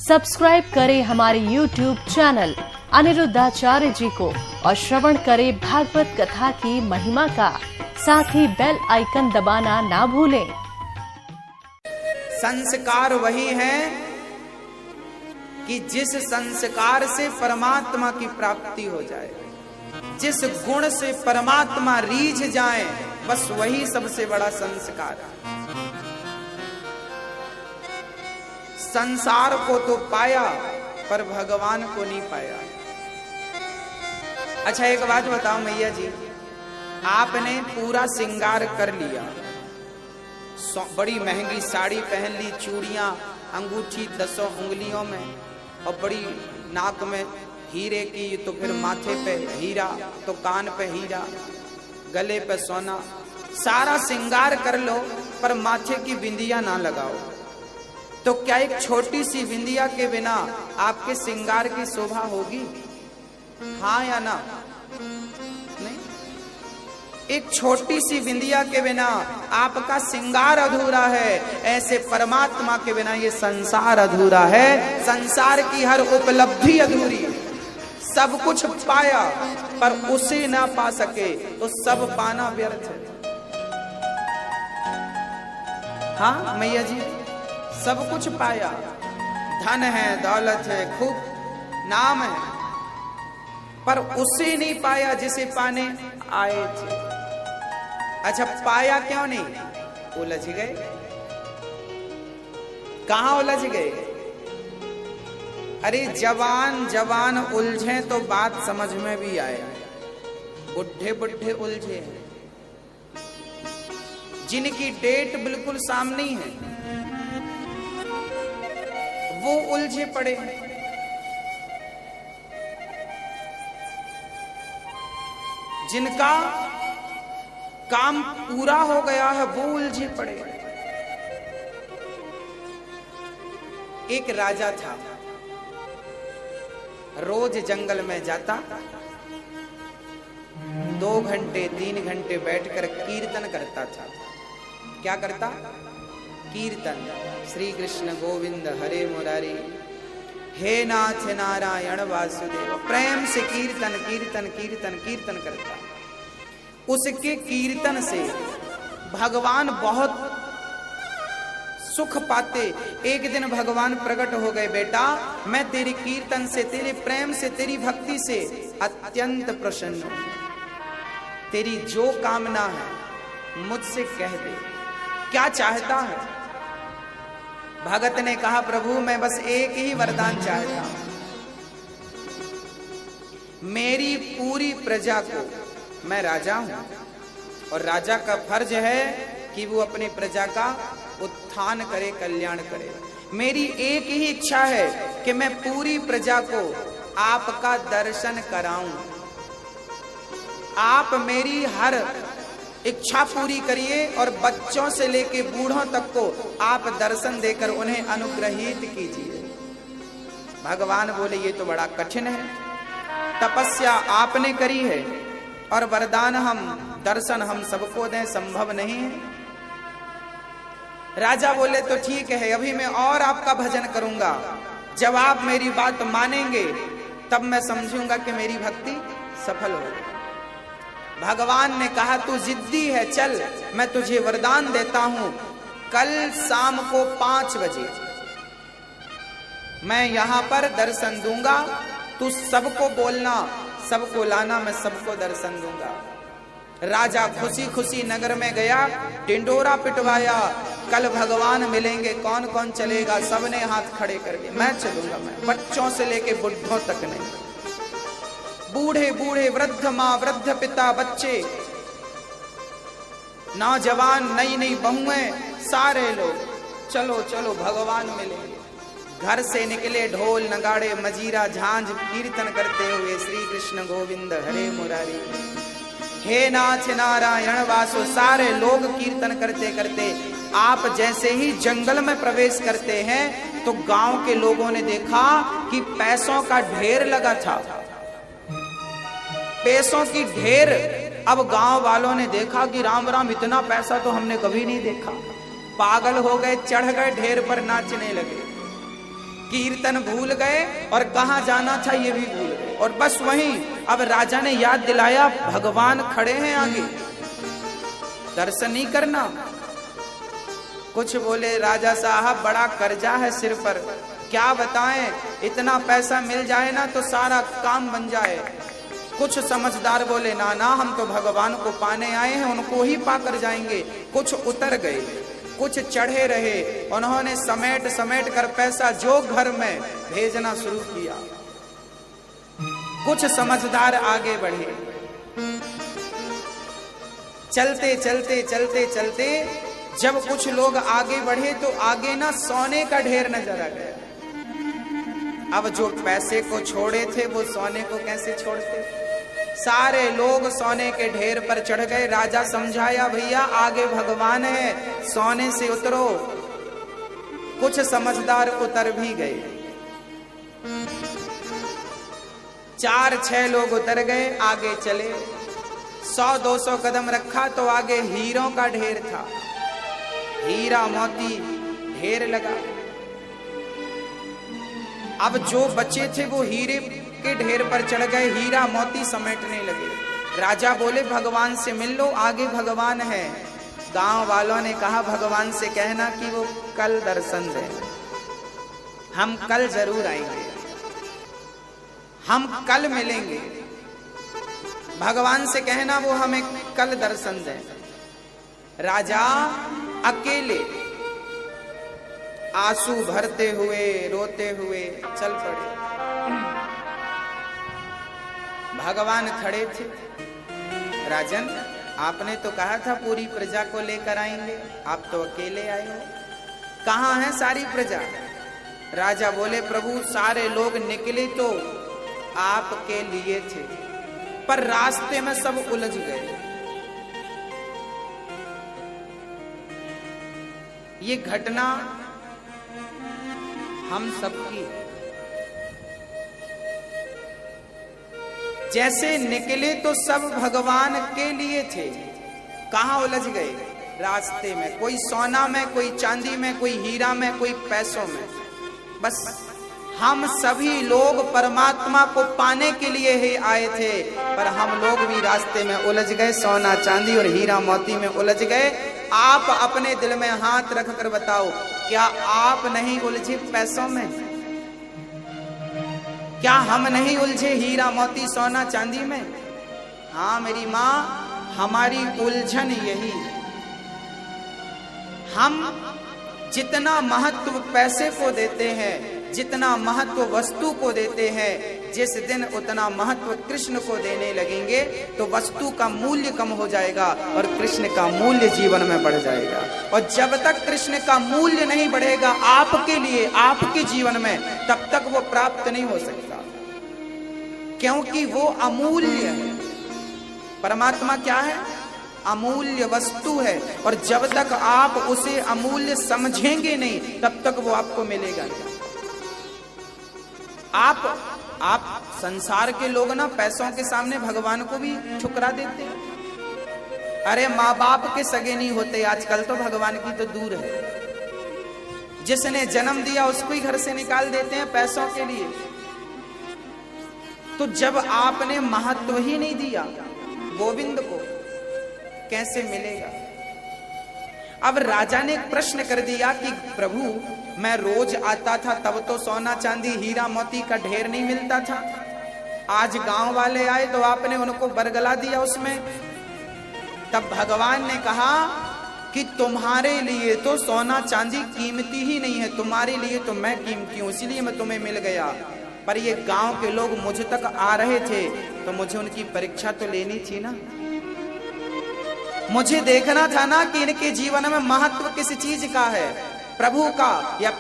Subscribe करें हमारे YouTube channel Aniruddhacharya जी को और श्रवण करें भागवत कथा की महिमा का। साथ ही बेल आइकन दबाना ना भूलें। संस्कार वही है कि जिस संस्कार से परमात्मा की प्राप्ति हो जाए, जिस गुण से परमात्मा रीझ जाए, बस वही सबसे बड़ा संस्कार है। संसार को तो पाया पर भगवान को नहीं पाया। अच्छा एक बात बताओ मैया जी, आपने पूरा श्रृंगार कर लिया, बड़ी महंगी साड़ी पहन ली, चूड़ियां, अंगूठी 10 उंगलियों में और बड़ी नाक में हीरे की, तो फिर माथे पे हीरा, तो कान पे हीरा, गले पे सोना, सारा श्रृंगार कर लो पर माथे की बिंदिया ना लगाओ, तो क्या एक छोटी सी बिंदिया के बिना आपके श्रृंगार की शोभा होगी? हाँ या ना? नहीं। एक छोटी सी बिंदिया के बिना आपका श्रृंगार अधूरा है, ऐसे परमात्मा के बिना ये संसार अधूरा है। संसार की हर उपलब्धि अधूरी है। सब कुछ पाया पर उसे ना पा सके तो सब पाना व्यर्थ है। हाँ मैया जी, सब कुछ पाया, धन है, दौलत है, खूब नाम है, पर उसे नहीं पाया जिसे पाने आए थे। अच्छा पाया क्यों नहीं? उलझ गए। कहां उलझ गए? अरे जवान जवान उलझे तो बात समझ में भी आए, बुढ़े बुढ़े उलझे हैं, जिनकी डेट बिल्कुल सामने है वो उलझे पड़े हैं। जिनका काम पूरा हो गया है वो उलझे पड़े। एक राजा था, रोज जंगल में जाता, 2 घंटे 3 घंटे बैठकर कीर्तन करता था। क्या करता? कीर्तन। श्री कृष्ण गोविंद हरे मुरारी, हे नाथ नारायण वासुदेव, प्रेम से कीर्तन कीर्तन कीर्तन कीर्तन करता। उसके कीर्तन से भगवान बहुत सुख पाते। एक दिन भगवान प्रकट हो गए, बेटा मैं तेरी कीर्तन से, तेरे प्रेम से, तेरी भक्ति से अत्यंत प्रसन्न हूं। तेरी जो कामना है मुझसे कह दे, क्या चाहता है? भगत ने कहा, प्रभु मैं बस एक ही वरदान चाहता हूं, मेरी पूरी प्रजा को, मैं राजा हूं और राजा का फर्ज है कि वो अपनी प्रजा का उत्थान करे, कल्याण करे। मेरी एक ही इच्छा है कि मैं पूरी प्रजा को आपका दर्शन कराऊं। आप मेरी हर इच्छा पूरी करिए और बच्चों से लेके बूढ़ों तक को आप दर्शन देकर उन्हें अनुग्रहित कीजिए। भगवान बोले ये तो बड़ा कठिन है, तपस्या आपने करी है और वरदान हम, दर्शन हम सबको दें, संभव नहीं है। राजा बोले तो ठीक है, अभी मैं और आपका भजन करूंगा, जब आप मेरी बात मानेंगे तब मैं समझूंगा कि मेरी भक्ति सफल हो। भगवान ने कहा तू जिद्दी है, चल मैं तुझे वरदान देता हूं, कल शाम को 5 बजे मैं यहां पर दर्शन दूंगा, तू सबको बोलना, सबको लाना, मैं सबको दर्शन दूंगा। राजा खुशी खुशी नगर में गया, टिंडोरा पिटवाया, कल भगवान मिलेंगे, कौन कौन चलेगा? सबने हाथ खड़े कर दिए, मैं चलूंगा। मैं बच्चों से लेके बुढ़ों तक नहीं, बूढ़े बूढ़े, वृद्ध माँ, वृद्ध पिता, बच्चे, नौजवान, नई नई बहुएं, सारे लोग चलो चलो भगवान मिलेंगे। घर से निकले ढोल नगाड़े मजीरा झांझ कीर्तन करते हुए, श्री कृष्ण गोविंद हरे मुरारी, हे नाथ नारायण वासु। सारे लोग कीर्तन करते करते आप जैसे ही जंगल में प्रवेश करते हैं तो गांव के लोगों ने देखा कि पैसों का ढेर लगा था, पैसों की ढेर। अब गांव वालों ने देखा कि राम राम, इतना पैसा तो हमने कभी नहीं देखा। पागल हो गए, चढ़ गए ढेर पर, नाचने लगे कीर्तन भूल गए और कहाँ जाना था ये भी भूल गए। और बस वहीं अब राजा ने याद दिलाया, भगवान खड़े हैं आगे, दर्शन नहीं करना। कुछ बोले, राजा साहब बड़ा कर्जा है सिर पर, क्या बताएं, इतना पैसा मिल जाए ना तो सारा काम बन जाए। कुछ समझदार बोले, ना ना हम तो भगवान को पाने आए हैं, उनको ही पाकर जाएंगे। कुछ उतर गए, कुछ चढ़े रहे, उन्होंने समेट समेट कर पैसा जो घर में भेजना शुरू किया। कुछ समझदार आगे बढ़े, चलते चलते चलते चलते जब कुछ लोग आगे बढ़े तो आगे ना सोने का ढेर नजर आ गया। अब जो पैसे को छोड़े थे वो सोने को कैसे छोड़ते। सारे लोग सोने के ढेर पर चढ़ गए। राजा समझाया, भैया आगे भगवान है, सोने से उतरो। कुछ समझदार उतर भी गए, 4-6 लोग उतर गए, आगे चले। 100-200 कदम रखा तो आगे हीरों का ढेर था, हीरा मोती ढेर लगा। अब जो बचे थे वो हीरे के ढेर पर चढ़ गए, हीरा मोती समेटने लगे। राजा बोले, भगवान से मिल लो, आगे भगवान है। गांव वालों ने कहा, भगवान से कहना कि वो कल दर्शन दे, हम कल जरूर आएंगे, हम कल मिलेंगे। भगवान से कहना वो हमें कल दर्शन दे। राजा अकेले आंसू भरते हुए रोते हुए चल पड़े। भगवान खड़े थे। राजन, आपने तो कहा था पूरी प्रजा को लेकर आएंगे, आप तो अकेले आए हो, कहाँ है सारी प्रजा? राजा बोले, प्रभु सारे लोग निकले तो आपके लिए थे, पर रास्ते में सब उलझ गए। ये घटना हम सबकी, जैसे निकले तो सब भगवान के लिए थे, कहां उलझ गए? रास्ते में, कोई सोना में, कोई चांदी में, कोई हीरा में, कोई पैसों में। बस हम सभी लोग परमात्मा को पाने के लिए ही आए थे, पर हम लोग भी रास्ते में उलझ गए, सोना चांदी और हीरा मोती में उलझ गए। आप अपने दिल में हाथ रख कर बताओ, क्या आप नहीं उलझे पैसों में? क्या हम नहीं उलझे हीरा मोती सोना चांदी में? हाँ मेरी माँ, हमारी उलझन यही, हम जितना महत्व पैसे को देते हैं, जितना महत्व वस्तु को देते हैं, जिस दिन उतना महत्व कृष्ण को देने लगेंगे तो वस्तु का मूल्य कम हो जाएगा और कृष्ण का मूल्य जीवन में बढ़ जाएगा। और जब तक कृष्ण का मूल्य नहीं बढ़ेगा आपके लिए, आपके जीवन में, तब तक वो प्राप्त नहीं हो सकता, क्योंकि वो अमूल्य है। परमात्मा क्या है? अमूल्य वस्तु है, और जब तक आप उसे अमूल्य समझेंगे नहीं तब तक वो आपको मिलेगा नहीं। आप संसार के लोग ना पैसों के सामने भगवान को भी ठुकरा देते हैं। अरे माँ बाप के सगे नहीं होते आजकल, तो भगवान की तो दूर है। जिसने जन्म दिया उसको ही घर से निकाल देते हैं पैसों के लिए। तो जब आपने महत्व ही नहीं दिया गोविंद को, कैसे मिलेगा? अब राजा ने एक प्रश्न कर दिया कि प्रभु, मैं रोज आता था तब तो सोना चांदी हीरा मोती का ढेर नहीं मिलता था, आज गांव वाले आए तो आपने उनको बरगला दिया उसमें। तब भगवान ने कहा कि तुम्हारे लिए तो सोना चांदी कीमती ही नहीं है, तुम्हारे लिए तो मैं कीमती हूं, इसीलिए मैं तुम्हें मिल गया। पर ये गांव के लोग मुझ तक आ रहे थे तो मुझे उनकी परीक्षा तो लेनी थी ना, मुझे देखना था ना कि इनके जीवन में महत्व किस चीज का है, प्रभु का या